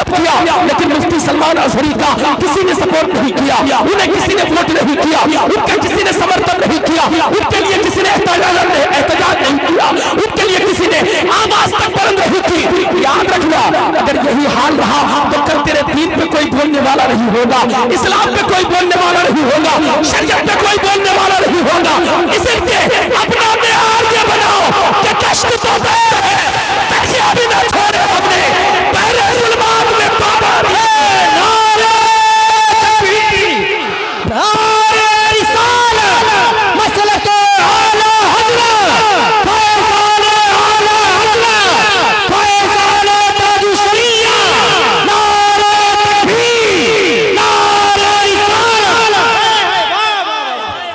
Support किया, लेकिन मुफ्ती सलमान अजहरी का किसी ने सपोर्ट नहीं किया, उन्हें किसी ने वोट नहीं किया, उनका किसी ने समर्थन नहीं किया, उनके लिए किसी ने एहतजाज नहीं किया, उनके लिए किसी ने आवाज तक बुलंद नहीं की। याद रखना, अगर यही हाल रहा तो कल तेरे दीन पे कोई बोलने वाला नहीं होगा, इस्लाम पे कोई बोलने वाला नहीं होगा, शरीयत पे कोई बोलने वाला नहीं होगा। इसलिए अपना मेयार ये बनाओ कि कष्ट तो दे तकिया भी ना छोड़े, हमने पहले जुल्मात में पाबंद है। नारे तकबीर, नारे रिसालत, मसलक आला हज़रत, फैज़ान आला हज़रत, फैज़ान ताज शरिया, नारे तकबीर, नारे रिसालत।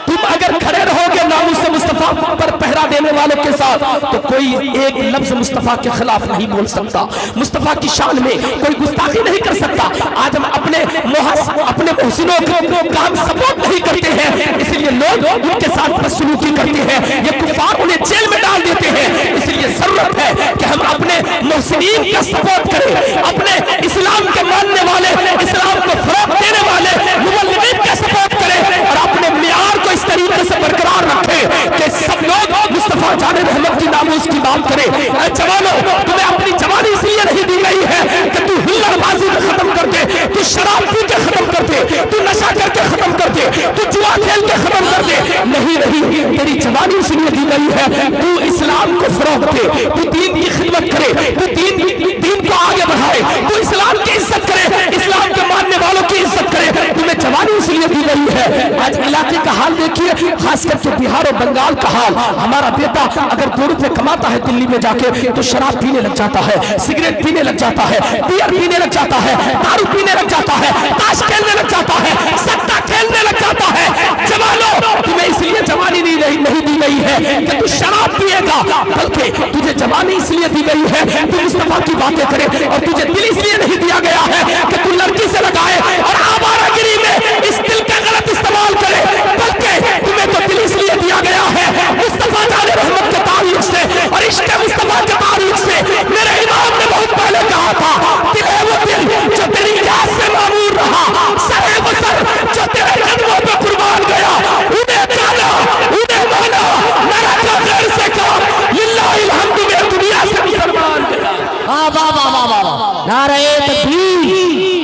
तुम अगर खड़े रहोगे नामूस मुस्तफा पर पहरा देने वालों के साथ, तो कोई एक लफ्ज मुस्तफा के खिलाफ नहीं बोल सकता, मुस्तफा की शान में कोई गुस्ताखी नहीं कर सकता। आज हम अपने मोहसिनों का हम सपोर्ट नहीं करते हैं, इसलिए लोग उनके साथ बदसलूकी करते हैं, ये कुफार उन्हें जेल में डाल देते हैं। इसलिए जरूरत है कि हम अपने मोहसिनीन का सपोर्ट करें, अपने इस्लाम के मानने वाले, इस्लाम को फरोग देने वाले मुबल्लिगीन का सपोर्ट करें और अपने मियार को इस तरीके से बरकरार रखें कि सब लोग मुस्तफा जाने रहमत की नामूस की बात करें। जवानों, तुम्हें अपनी जवानी इसलिए नहीं दी गई है कि तू हुल्लड़बाजी में खत्म कर दे, तू शराब पी के खत्म कर दे, तू नशा करके खत्म कर दे, तू जुआ खेल के खत्म कर दे। नहीं नहीं, तेरी जवानी इसलिए दी गई है तू इस्लाम को फरोग दे, तू दीन की खिदमत करे, तू दीन को आगे बढ़ाए, तू इस्लाम की इज्जत करे, इस्लाम के मानने वालों की इज्जत करे। तुम्हें जवानी इसलिए दी गई है। आज इलाके का हाल देखिए, खास करके बिहार और बंगाल का हाल। हमारा बेटा अगर 2 रुपए कमाता है दिल्ली में जाके तो शराब पीने लग जाता है, सिगरेट पीने लग जाता है, बियर पीने लग जाता है, दारू पीने लग जाता है, ताश खेलने लग जाता है, सट्टा खेलने लग जाता है। जवानों, तुम्हें इसलिए जवानी नहीं दी गई है कि तू शराब पिएगा, बल्कि तुझे जवानी इसलिए दी गई है तू मुस्तफा की बातें करे, और तुझे दिल इसलिए नहीं दिया गया है कि तू लड़की से लगाए और आवारागिरी में इस दिल का गलत इस्तेमाल करे, बल्कि तुम्हें तो दिल इसलिए दिया गया है मुस्तफा जाने रहमत के तारीफ से और इश्क़ मुस्तफा के तारीफ से। मेरे इमाम ने बहुत पहले कहा था, दिल है वो दिल जो तेरी याद से मामूर रहा, सर है वो सर जो तेरे कदमों पे कुर्बान गया। उन्हें जाना, उन्हें माना, मेरा का गैर से काम, लिल्लाहिल हम्दु में दुनिया से मुसलमान गया। वाह वाह वाह वाह वाह, नारे तकबीर,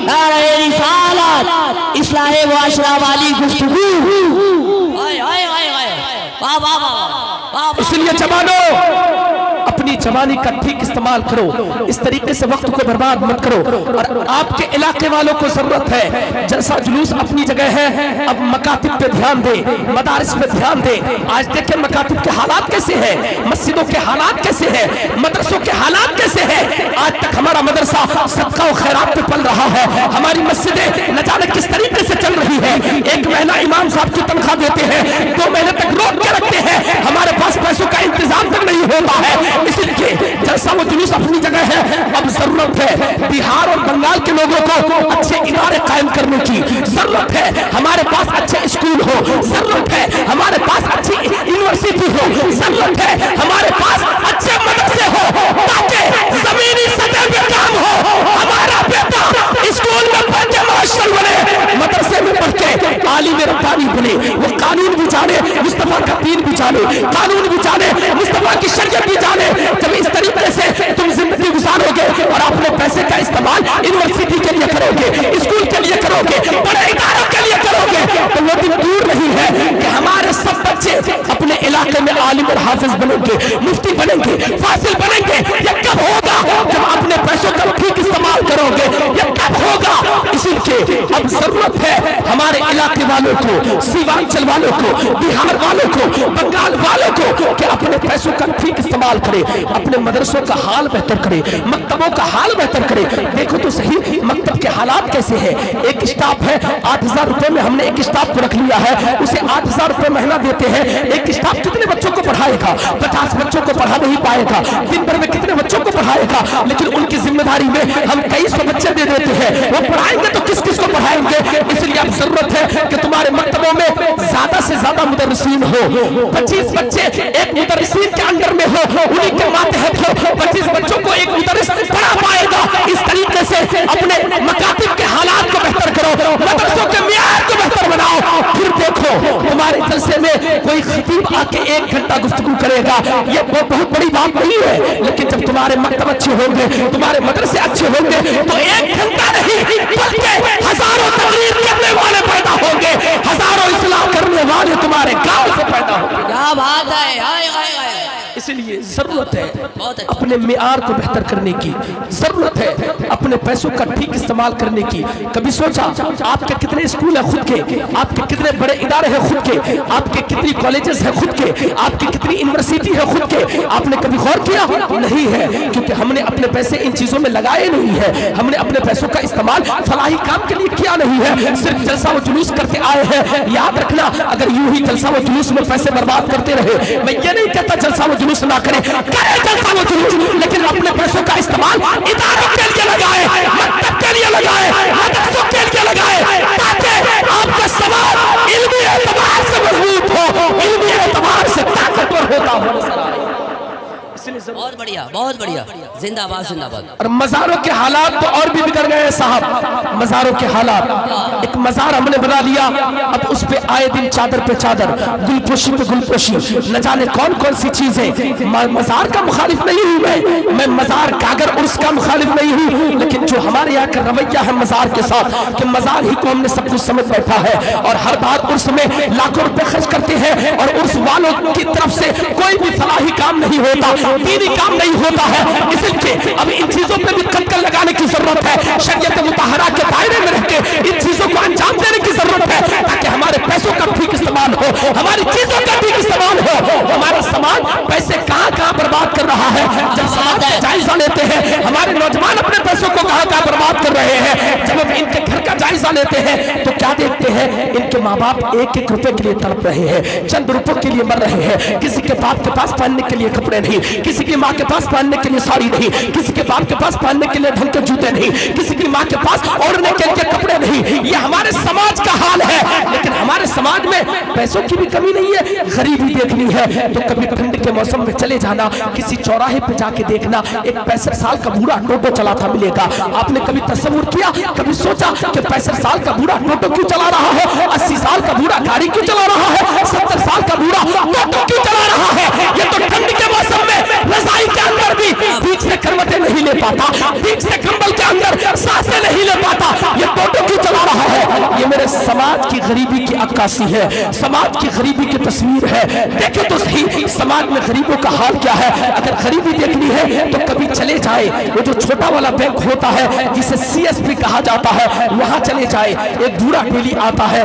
नारे रिसालत, इस्लाह व अशरा वाली गुफ्तगू। वाह वाह वाह। इसलिए जवानों, अपनी जवानी का ठीक इस्तेमाल करो, इस तरीके से वक्त को बर्बाद मत करो। और आपके इलाके वालों को जरूरत है, जलसा जुलूस अपनी जगह है, अब मकातिब पे ध्यान दे, मदारिस पे ध्यान दे। आज देखें मकातिब के हालात कैसे हैं, मस्जिदों के हालात कैसे हैं, मदरसों के हालात कैसे हैं। आज तक हमारा मदरसा सदका और खैरात पे पल रहा है, हमारी मस्जिदें न जाने किस तरीके से चल रही है। 1 महीना इमाम साहब की तनख्वाह देते हैं, 2 महीने तक रोक के रखते हैं, हमारे पास पैसों का इंतजाम तक नहीं होता है। इसलिए जलसा व जुलूस अपनी जगह है, अब जरूरत है बिहार और बंगाल के लोगों को अच्छे इदारे कायम करने की जरूरत है। हमारे पास अच्छे स्कूल हो, जरूरत है हमारे पास अच्छी यूनिवर्सिटी हो, जरूरत है हमारे पास अच्छे मदरसे हो, ताकि जमीनी सतह पे काम हो। हमारा बेटा स्कूल में पढ़ के मास्टर बने, मदरसे में पढ़ के आलिम रब्बानी बने, वो कानून भी जाने, मुस्तफा का दीन भी जाने, कानून भी जाने, मुस्तफा की शरीयत भी जाने। जब इस तरीके से तुम जिंदगी गुजारोगे और अपने पैसे का इस्तेमाल यूनिवर्सिटी के लिए करोगे, स्कूल के लिए करोगे, बड़े इदारों के लिए करोगे, तो वो दिन दूर नहीं है कि हमारे सब बच्चे अपने इलाके में आलिम और हाफिज बनेंगे, मुफ्ती बनेंगे, फासिल बनेंगे। ये कब होगा? जब अपने पैसों का ठीक इस्तेमाल करोगे। ये कब होगा? इसीलिए अब जरूरत है हमारे इलाके वालों को, सीमांचल वालों को, बिहार वालों को, बंगाल वालों को कि अपने पैसों का ठीक इस्तेमाल करें, अपने मदरसों का हाल बेहतर करें, मकतबों का हाल बेहतर करें। देखो तो सही मकतब के हालात कैसे हैं। एक स्टाफ है, 8,000 रुपए में हमने एक स्टाफ को रख लिया है, उसे 8,000 रुपए महीना देते हैं। एक स्टाफ कितने बच्चों को पढ़ाएगा? 50 बच्चों को पढ़ा नहीं पाएगा। दिन भर में कितने बच्चों को पढ़ाएगा? लेकिन उनकी जिम्मेदारी में हम 2300 बच्चे दे देते हैं, वो पढ़ाएंगे तो किस किस को पढ़ाएंगे। इसलिए अब जरूरत है कि तुम्हारे मकतबों में ज्यादा से ज्यादा मुदर्रिसीन हो। 25 बच्चे एक मुदर्रिसीन के अंडर में हो, उन्हीं के मातहत हो। 25 बच्चों को एक मुदर्रिस पढ़ा पाएगा। इस तरीके से अपने कोई खतीब आके 1 घंटा गुफ्तगू करेगा, ये बहुत बड़ी बात नहीं है। लेकिन जब तुम्हारे मकतब अच्छे होंगे, तुम्हारे मदरसे अच्छे होंगे, तो 1 घंटा नहीं बल्कि हजारों तकरीर करने वाले पैदा होंगे, हजारों इस्लाह करने वाले तुम्हारे गांव से पैदा होंगे। क्या बात है, हाय हाय हाय। इसलिए जरूरत है अपने मियार को बेहतर करने की, जरूरत है अपने पैसों का ठीक इस्तेमाल करने की। कभी सोचा आपके कितने स्कूल हैं खुद के, आपके कितने बड़े इदारे हैं खुद के, आपके कितनी कॉलेजेस हैं खुद के, आपकी कितनी यूनिवर्सिटी है खुद के? आपने कभी गौर किया? नहीं है, क्योंकि हमने अपने पैसे इन चीजों में लगाए नहीं है। हमने अपने पैसों का इस्तेमाल फलाही काम के लिए किया नहीं है, सिर्फ जलसा व जुलूस करके आए हैं। याद रखना, अगर यूं ही जलसा व जुलूस में पैसे बर्बाद करते रहे, मैं ये नहीं कहता जलसा व जुलूस ना करें, करे जलसा व जुलूस, लेकिन अपने पैसों का इस्तेमाल इदारों के लिए लगाए, मकतब के लिए लगाए, मदरसों के लिए लगाए, ताकि आपका समाज इल्मी एतबार से मजबूत हो, इल्मी एतबार से ताकतवर होता हो। बहुत बढ़िया, जिंदाबाद जिंदाबाद। और मज़ारों के हालात तो और भी बिगड़ गए साहब, मज़ारों के हालात। एक मज़ार हमने बना लिया, अब उस पे आए दिन चादर पे चादर, गुलपोशी पे गुलपोशी, न जाने कौन कौन सी चीजें। मज़ार का मुखालिफ नहीं हूँ मैं मज़ार कागर उर्स का मुखालिफ नहीं हूँ, लेकिन जो हमारे यहाँ का रवैया है मज़ार के साथ कि मज़ार ही को हमने सब कुछ समझ बैठा है, और हर बार उर्स में लाखों रुपए खर्च करते हैं, और उर्स वालों की तरफ से कोई भी फलाही काम नहीं होता, दीनी काम नहीं होता है। इसलिए अब इन चीजों पे भी कलकल लगाने की जरूरत है, शरीयत मुताहरा के दायरे में रहकर इन चीजों को अंजाम देने की जरूरत है, ताकि हमारे पैसों का ठीक इस्तेमाल हो, हमारी चीजों का ठीक इस्तेमाल हो। हमारा समाज पैसे कहाँ कहाँ बर्बाद कर रहा है, जब समाज का जायजा लेते हैं, हमारे नौजवान अपने पैसों को कहाँ कहाँ बर्बाद कर रहे हैं, जब हम इनके घर का जायजा लेते हैं तो क्या देखते हैं, इनके माँ बाप 1-1 रुपए के लिए तड़प रहे हैं, चंद रुपयों के लिए मर रहे हैं। किसी के बाप के पास पहनने के लिए कपड़े नहीं, किसी की माँ के पास पहनने के लिए साड़ी नहीं, किसी के बाप के पास पहनने के लिए ढंग के जूते नहीं, किसी की माँ के पास ओढ़ने के लिए कपड़े नहीं। ये हमारे समाज का हाल है। लेकिन हमारे समाज में पैसों की भी कमी नहीं है, गरीबी देखनी है तो कभी ठंड के मौसम में चले जाना, किसी चौराहे पे जाके देखना, एक 65 साल का बूढ़ा टोटो चलाता मिलेगा। आपने कभी तस्वीर किया, कभी सोचा कि 65 साल का बूढ़ा टोटो क्यों चला रहा है, 80 साल का बूढ़ा गाड़ी क्यों चला रहा है, 70 साल का बूढ़ा टोटो क्यों चला रहा है? ये तो ठंड के मौसम में रजाई के अंदर भी ठीक से करवटें नहीं ले पाता, ठीक से कंबल के अंदर सांसें नहीं ले पाता, ये टोटो क्यों चला रहा है? ये मेरे समाज की गरीबी की अक्कासी है, समाज की गरीबी की तस्वीर है। देखे तो सही समाज में गरीबों का हाल क्या है। अगर गरीबी देखनी है तो कभी चले जाए, वो जो छोटा वाला बैंक होता है जिसे CSP कहा जाता है, वहां चले जाए। एक बूढ़ा डेली आता है,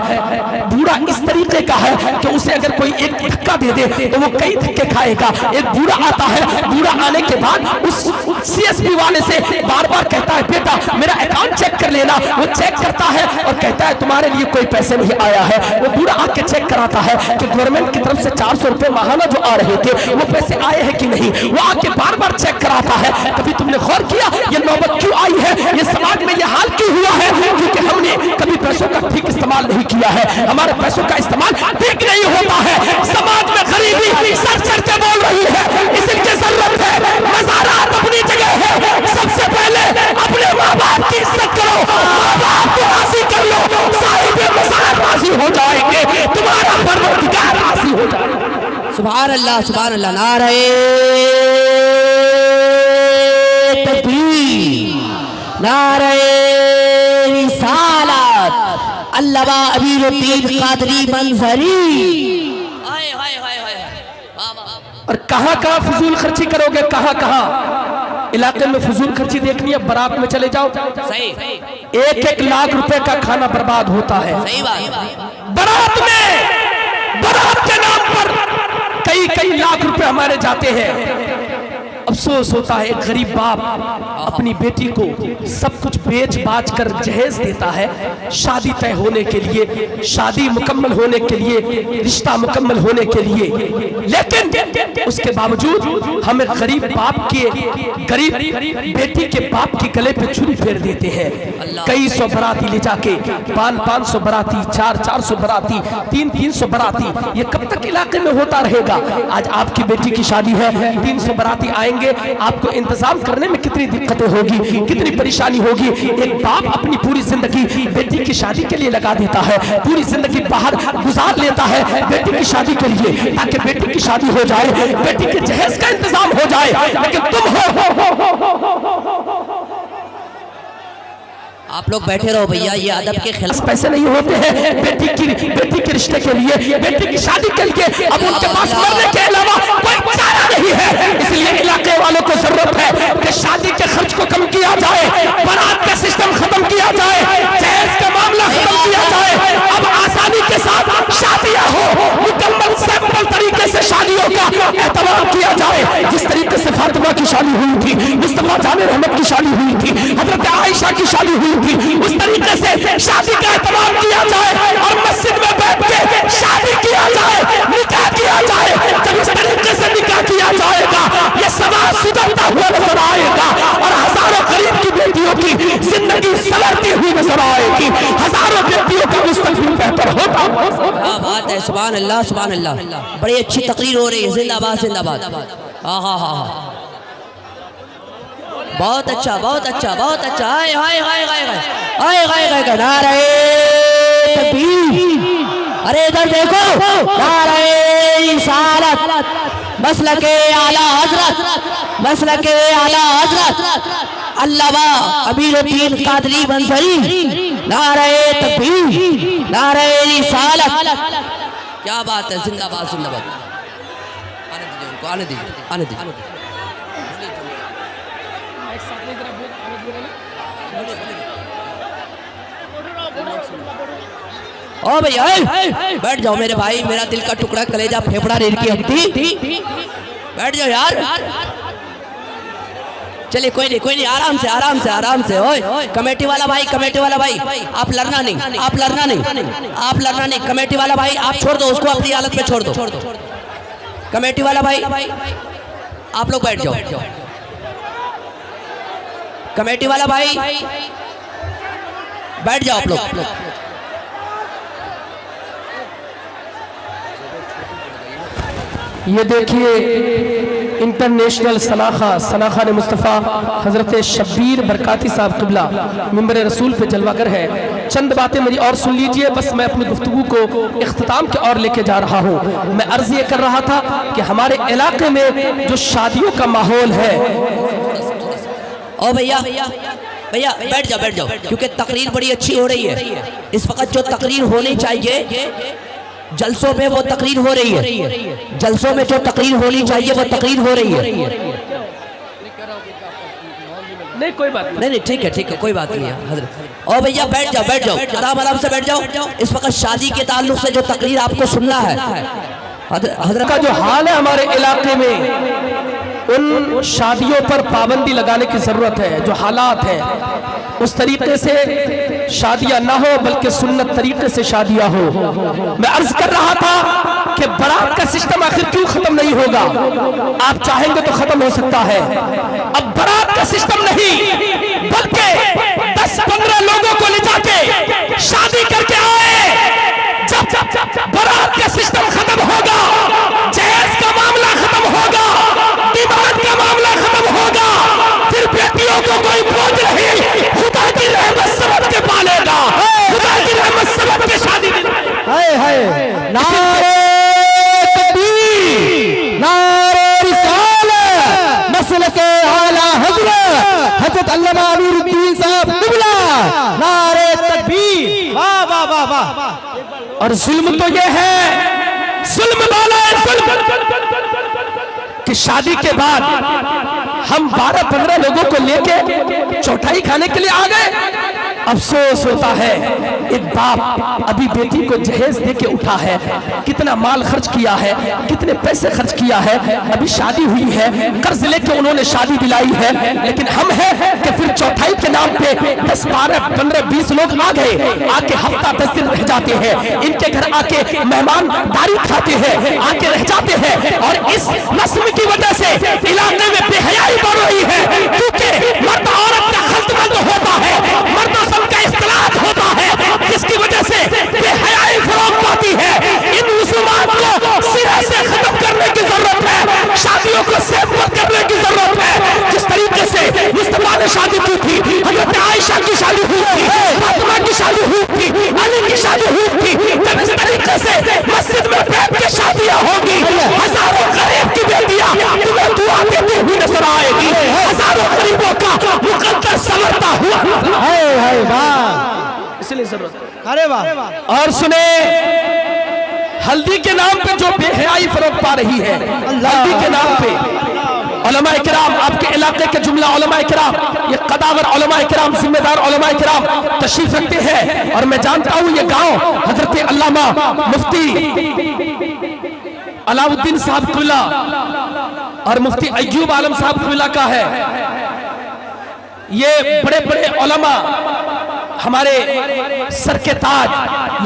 बूढ़ा इस तरीके का है कि उसे अगर कोई एक धक्का दे दे तो वो कई धक्के खाएगा। एक बूढ़ा आता है, बूढ़ा आने के बाद उस CSP वाले से बार बार कहता है, बेटा मेरा अकाउंट चेक कर लेना। वो चेक करता है और कहता है तुम्हारे लिए कोई पैसे नहीं आया है। वो बूढ़ा आके चेक कराता है कि गवर्नमेंट की तरफ से 400 रुपए माहाना जो आ रहे थे वो पैसे आए हैं कि नहीं। वो आके बार बार चेक कराता है। कभी तुमने गौर किया ये नौबत क्यों आई है, ये समाज में ये हाल क्यों हुआ है? क्योंकि हमने कभी पैसों का ठीक इस्तेमाल नहीं किया है, हमारे पैसों का इस्तेमाल ठीक नहीं होता है। समाज में गरीबी सर सर के बोल रही है, इसकी जरूरत है। मज़ारात अपनी जगह है, सबसे पहले अपने माँ बाप की इज्जत करो, माँ बाप को राजी कर लो, साहिब मज़ार राजी हो जाएंगे, तुम्हारा परवरदिगार राजी हो जाएगा। सुभान अल्लाह, सुभान अल्लाह। नारे तकबीर, नारे रिसालत, अल्लामा अमीरुद्दीन कादरी मंजरी। और कहां कहां फजूल खर्ची करोगे, कहां कहां इलाके में फजूल खर्ची देखनी है। बारात में चले जाओ, सही 1-1 लाख रुपए का खाना बर्बाद होता है। सही बात। बारात में, बारात के नाम पर कई लाख रुपए हमारे जाते हैं। अफसोस होता है, एक गरीब बाप अपनी बेटी को सब कुछ बेच बाच कर जहेज देता है शादी तय होने के लिए, शादी मुकम्मल होने के लिए, रिश्ता मुकम्मल होने के लिए। लेकिन उसके बावजूद हमें गरीब बाप के, गरीब बेटी के बाप के गले पे छुरी फेर देते हैं। कई सौ बराती ले जाके, 500 बराती, 400 बराती, 300 बराती, ये कब तक इलाके में होता रहेगा? आज आपकी बेटी की शादी है, 300 बराती आएंगे, آئیں گے آپ کو انتظام کرنے میں کتنی دقتیں ہوگی, کتنی پریشانی ہوگی. ایک باپ اپنی پوری زندگی بیٹی کی شادی کے لیے لگا دیتا ہے, پوری زندگی باہر گزار لیتا ہے بیٹی کی شادی کے لیے, تاکہ بیٹی کی شادی ہو جائے, بیٹی کے جہیز کا انتظام ہو جائے. لیکن تم آپ لوگ بیٹھے رہو بھیا, یہ ادب کے خلاف پیسے نہیں ہوتے ہیں بیٹی کے رشتے کے لیے, بیٹی کی شادی کے لیے. اب ان کے پاس مرنے کے علاوہ کوئی چارہ نہیں ہے. اس لیے علاقے والوں کو ضرورت ہے کہ شادی کے خرچ کو کم کیا جائے, بارات کا سسٹم ختم کیا جائے, جہیز کا معاملہ ختم کیا جائے. اب آسانی کے ساتھ شادیاں ہو, مکمل سیمپل طریقے سے شادیوں کا اہتمام کیا جائے. جس طریقے سے فاطمہ کی شادی ہوئی تھی, مصطفیٰ جان رحمت کی شادی ہوئی تھی, حضرت عائشہ کی شادی ہوئی تھی, اس طریقے سے شادی کا اہتمام کیا جائے اور مسجد میں بیٹھ کے شادی کیا جائے, نکاح کیا جائے. جب اس طریقے سے نکاح کیا جائے گا یہ سماج سدھرتا ہوا نظر آئے گا اور ہزاروں غریب کی بیٹیوں کی زندگی سنورتی ہوئی نظر آئے گی, ہزاروں بیٹیوں کا مستقبل بہتر ہوگا. کیا بات ہے, سبحان اللہ سبحان اللہ, بڑی اچھی تقریر ہو رہی ہے. زندہ باد زندہ باد. ہاں ہاں ہاں, بہت اچھا بہت اچھا بہت اچھا. ہائے ہائے ہائے ہائے ہائے ہائے ہائے, نعرہ تکبیر. ارے ادھر دیکھو, نعرہ رسالت, مسلک اعلیٰ حضرت, مسلک اعلیٰ حضرت علامہ امیر الدین قادری منظری. نعرہ تکبیر, نعرہ رسالت. کیا بات ہے, زندہ باد زندہ باد. آنے دیجئے ان کو, آنے دیجئے, آنے دیجئے. او بھیا بیٹھ جاؤ میرے بھائی, میرا دل کا ٹکڑا کلیجہ پھیپڑا ریل کی ہڈی, بیٹھ جاؤ یار. چلیے کوئی نہیں, آرام سے آرام سے آرام سے. اوئے کمیٹی والا بھائی, کمیٹی والا بھائی, آپ لڑنا نہیں, آپ لڑنا نہیں, آپ لڑنا نہیں. کمیٹی والا بھائی آپ چھوڑ دو اس کو, اپنی حالت میں چھوڑ دو. کمیٹی والا بھائی آپ لوگ بیٹھ جاؤ. کمیٹی والا بھائی بیٹھ جاؤ آپ لوگ. یہ دیکھیے انٹرنیشنل سناخان مصطفیٰ حضرت شبیر برکاتی صاحب قبلہ ممبر رسول پہ جلوہ گر ہے. چند باتیں میری اور سن لیجئے, بس میں اپنی گفتگو کو اختتام کے اور لے کے جا رہا ہوں. میں عرض یہ کر رہا تھا کہ ہمارے علاقے میں جو شادیوں کا ماحول ہے. او بھیا بیٹھ جاؤ, کیونکہ تقریر بڑی اچھی ہو رہی ہے. اس وقت جو تقریر ہونی چاہیے جلسوں میں وہ تقریر ہو رہی ہے, جلسوں میں جو تقریر ہونی چاہیے وہ تقریر ہو رہی ہے. نہیں کوئی بات نہیں, ٹھیک ہے, کوئی بات نہیں ہے حضرت. او بھیا بیٹھ جاؤ, آرام سے بیٹھ جاؤ. اس وقت شادی کے تعلق سے جو تقریر آپ کو سننا ہے, حضرت کا جو حال ہے ہمارے علاقے میں, ان شادیوں پر پابندی لگانے کی ضرورت ہے. جو حالات ہیں اس طریقے سے شادیاں نہ ہو بلکہ سنت طریقے سے شادیاں ہو. میں عرض کر رہا تھا کہ برات کا سسٹم آخر کیوں ختم نہیں ہوگا؟ آپ چاہیں گے تو ختم ہو سکتا ہے. اب برات کا سسٹم نہیں بلکہ 10-15 لوگوں کو لے جا کے شادی کر کے آئے. جب برات کا سسٹم ختم ہوگا, جہیز کا معاملہ ختم ہوگا, ڈیمانڈ کا معاملہ ختم ہوگا, پھر بیٹیوں کو کوئی بوجھ نہیں, خدا کی رحمت سمجھ کے پالے گا, خدا کی رحمت سمجھ کے شادی دلائے. نعرہ تکبیر, نعرہ رسالت, مسلک اعلیٰ حضرت علامہ امیر الدین صاحب قبلہ. نعرہ تکبیر, واہ واہ واہ واہ. اور ظلم تو یہ ہے, ظلم والا ہے ظلم, کہ شادی کے بعد ہم 12-15 لوگوں کو لے کے چوٹھائی کھانے کے لیے آ گئے. افسوس ہوتا ہے ایک باپ ابھی بیٹی کو جہیز دے کے اٹھا ہے, کتنا مال خرچ کیا ہے, کتنے پیسے خرچ کیا ہے, ابھی شادی ہوئی ہے, قرض لے کے انہوں نے شادی دلائی ہے. لیکن ہم ہیں کہ پھر چوتھائی کے نام پہ 10-12-15-20 لوگ آ گئے, آ کے ہفتہ 10 دن رہ جاتے ہیں, ان کے گھر آ کے مہمان داری کھاتے ہیں, آ کے رہ جاتے ہیں. اور اس نسل کی وجہ سے علاقے میں بے حیائی بڑھ رہی ہے, کیونکہ مرد عورت کا خلط ملط ہوتا ہے, مرد و زن کا اختلاط ہوتا ہے, جس کی وجہ سے بے حیائی فروغ پاتی ہے. ان رسومات کو سرے سے ختم کرنے کی ضرورت ہے, شادیوں کو سیمپل کرنے کی ضرورت वाह, इसलिए जरूरत है। अरे वाह। और सुने, हल्दी के नाम पे जो बेहयाई फरोग पा रही है, हल्दी के नाम पे उलमाए किराम, आपके इलाके के जुमला उलमाए किराम, ये कदावर उलमाए किराम, जिम्मेदार उलमाए किराम तशरीफ रखते हैं। और मैं जानता हूं ये गांव हजरत अल्लामा मुफ्ती अलाउद्दीन साहब खुला और मुफ्ती अय्यूब आलम साहब खुला का है। ये बड़े बड़े उलमा हमारे सर के ताज,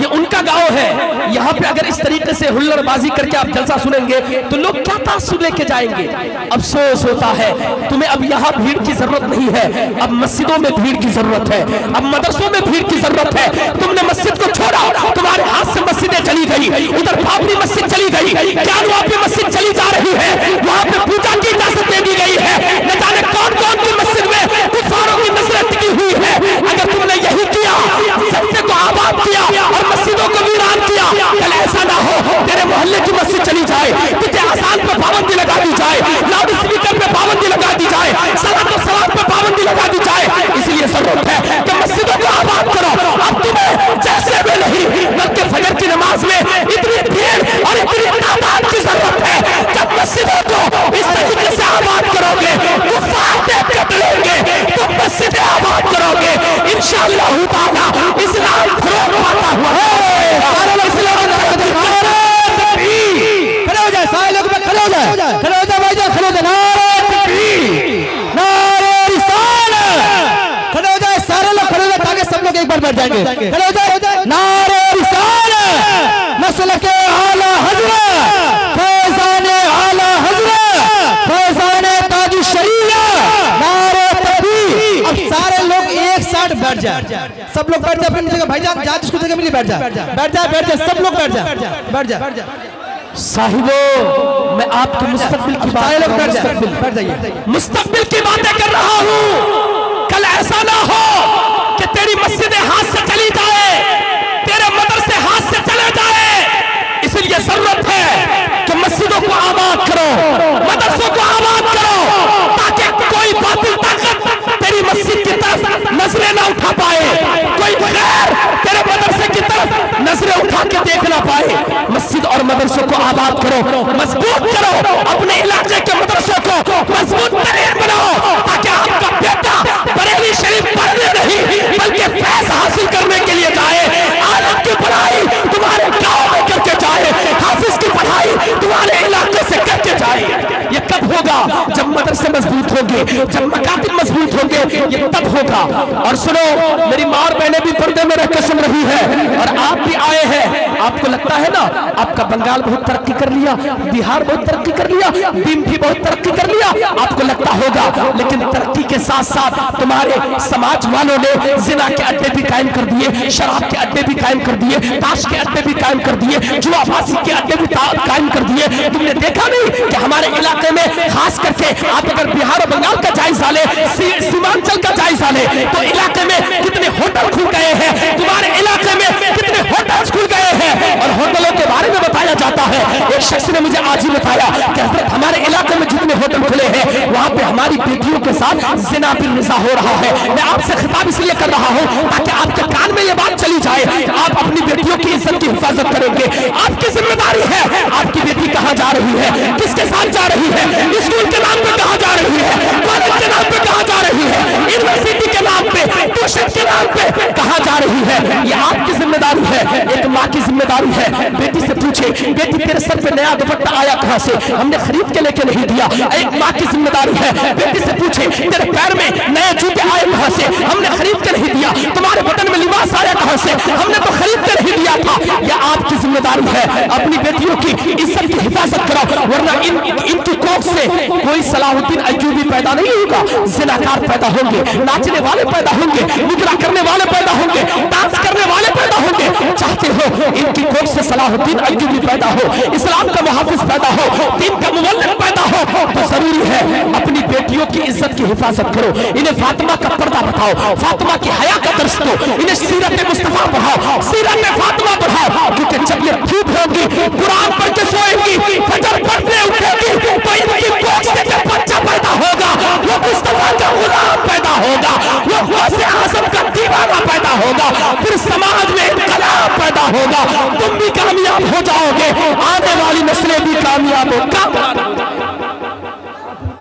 ये उनका गांव है। यहाँ पे अगर इस तरीके से हुल्लड़बाजी करके आप जलसा सुनेंगे तो लोग क्या तासुर लेके जाएंगे। अफसोस होता है, तुम्हें अब यहाँ भीड़ की जरूरत नहीं है, अब मस्जिदों में भीड़ की जरूरत है, अब मदरसों में भीड़ की जरूरत है। तुमने मस्जिद को छोड़ा, तुम्हारे हाथ से मस्जिदें चली गई, उधर बाबरी मस्जिद चली गई, क्या वापी मस्जिद चली जा रही है, वहां पे पूजा की इजाजत दे दी गई है। न जाने कौन कौन की मस्जिद में कुफारों की नजरें टिकी हुई है। अगर तुमने यही किया, सत्य को आबाद किया और मस्जिदों को वीरान किया, कल ऐसा ना हो तेरे मोहल्ले की मस्जिद चली जाए, तुझे आसान पे पाबंदी लगा दी जाए, लाउड स्पीकर पे पाबंदी लगा दी जाए, सलात और सलात पे पाबंदी लगा दी जाए। इसलिए जरूरत है कि मस्जिदों को आबाद करो। अब तुम्हें जैसे भी नहीं, बल्कि फजर की नमाज में इतनी भीड़ और इतनी तादाद की जरूरत है। जब मस्जिदों को इस तरीके से आबाद करोगे, कुफार देख के डरेंगे, तुम मस्जिदें आबाद करोगे, इंशाअल्लाह ताला इस्लाम फरोग पाता हुआ है। खड़े हो जाए सारे लोग, खड़े हो जाए, खड़े हो जाए भाई जान, खड़े हो जाए। नारे रिसालत, खड़े हो जाए सारे लोग, खड़े हो जाए ताकि सब लोग एक बार बैठ जाएंगे। खड़े हो जाए। नारे रिसालत, मसलके आला हजरत, फैज़ाने आला हजरत, फैज़ाने ताज शरीया, नारे तकबीर। अब सारे लोग एक साथ बैठ जाए, सब लोग बैठ जाए अपनी जगह। भाईजान जहाँ जिसको जगह मिली बैठ जाए, बैठ जाए, बैठ जाए, सब लोग बैठ जाए, बैठ जाए। साहिबो, मैं आपके मुस्तकबिल की मुस्तकबिल की बातें कर रहा हूँ। कल ऐसा ना हो कि तेरी मस्जिदें हाथ से चली जाए, तेरे मदरसे हाथ से चले जाए। इसलिए जरूरत है कि मस्जिदों को आबाद करो, मदरसों को आबाद करो, ताकि कोई बातिल ताकत तेरी मस्जिद की तरफ नजरें ना उठा पाए, कोई गैर तेरे मदरसे की तरफ नजरें उठा के देख ना पाए। मस्जिद और मदरसों को आबाद करो, मजबूत करो, अपने इलाके के मदरसों को मजबूत तरीन बनाओ, ताकि आपका बेटा बरेली शरीफ पढ़ने नहीं बल्कि फैज हासिल करने के लिए जाए, आलम की पढ़ाई तुम्हारे गांव में करके जाए, हाफिज की पढ़ाई तुम्हारे इलाके से करके जाए। ये कब होगा? जब मदरसे मजबूत होंगे, जब मकातिब मजबूत होंगे, ये तब होगा। और सुनो, मेरी माँ और बहनें भी पर्दे में रह के सुन रही है, और आप भी आए हैं। आपको लगता है ना आपका बंगाल बहुत तरक्की कर लिया, बिहार बहुत तरक्की कर लिया, भी बहुत तरक्की कर लिया, आपको लगता होगा। लेकिन तरक्की के साथ साथ तुम्हारे समाज वालों ने जिना के अड्डे भी कायम कर दिए, शराब के अड्डे भी कायम कर दिए, ताश के अड्डे भी कायम कर दिए, जुआबाजी के अड्डे भी कायम कर दिए। तुमने देखा नहीं कि हमारे इलाके में खास करके आप अगर बिहार और बंगाल का जायजा ले, सीमांचल का जायजा ले, तो इलाके में कितने होटल खुल गए हैं, तुम्हारे इलाके में कितने होटल खुल गए हैं। और होटलों के बारे में बताया जाता है, एक शख्स ने मुझे आज ही बताया कि हजरत हमारे इलाके में जितने होटल खुले हैं वहां पे हमारी बेटियों के साथ जिना बिल रिजा हो रहा है। मैं आपसे खिताब इसलिए कर रहा हूं ताकि आपके कान में ये बात चली जाए, आप अपनी बेटियों की इज्जत की हिफाजत करेंगे, आपकी जिम्मेदारी है। आपकी बेटी कहां जा रही है, किसके साथ जा रही है, स्कूल के नाम पे कहां जा रही है, कॉलेज के नाम पे कहां जा रही है, यूनिवर्सिटी के नाम पे, ट्यूशन के नाम पे कहां जा रही है, ये आपकी जिम्मेदारी है। एक माँ की जिम्मेदारी है, बेटी से पूछे, बेटी तेरे सर पे नया दुपट्टा आया कहां से, हमने खरीद के लेके नहीं दिया। एक माँ की जिम्मेदारी है, बेटी से पूछे तेरे पैर में नए जूते आए कहां से, हमने खरीद के नहीं दिया। तुम्हारे बदन में लिबास आया कहां से, हमने तो खरीद के नहीं दिया था। यह आपकी जिम्मेदारी है, अपनी बेटियों की इज्जत की हिफाजत करो, वरना इनकी कोख से कोई सलाहुद्दीन अय्यूबी पैदा नहीं होगा, जिनाकार पैदा होंगे, नाचने वाले पैदा होंगे, मुजरा करने वाले पैदा होंगे, डांस करने वाले पैदा होंगे। चाहते हो इनकी कोख से सलाहुद्दीन अय्यूबी पैदा हो, इस्लाम का मुहाफिज पैदा हो, दीन का मुवल्लिद पैदा हो, तो जरूरी है अपनी बेटियों की इज्जत की हिफाजत करो। इन्हें फातिमा का पर्दा बताओ, फातिमा की हया का दर्श दो, इन्हें सीरत मुस्तफा पढ़ाओ, सीरत फातिमा पढ़ाओ, क्योंकि जब ये धूप होगी, कुरान पढ़ के सोएंगी, फजर पढ़ने उठेगी, तो इनकी कोख से जब बच्चा पैदा होगा वो मुस्तफा का गुलाम पैदा होगा, वो गौसे आज़म का दीवाना ہوگا، تم بھی کامیاب ہو جاؤ گے، آنے والی نسلیں بھی کامیاب ہو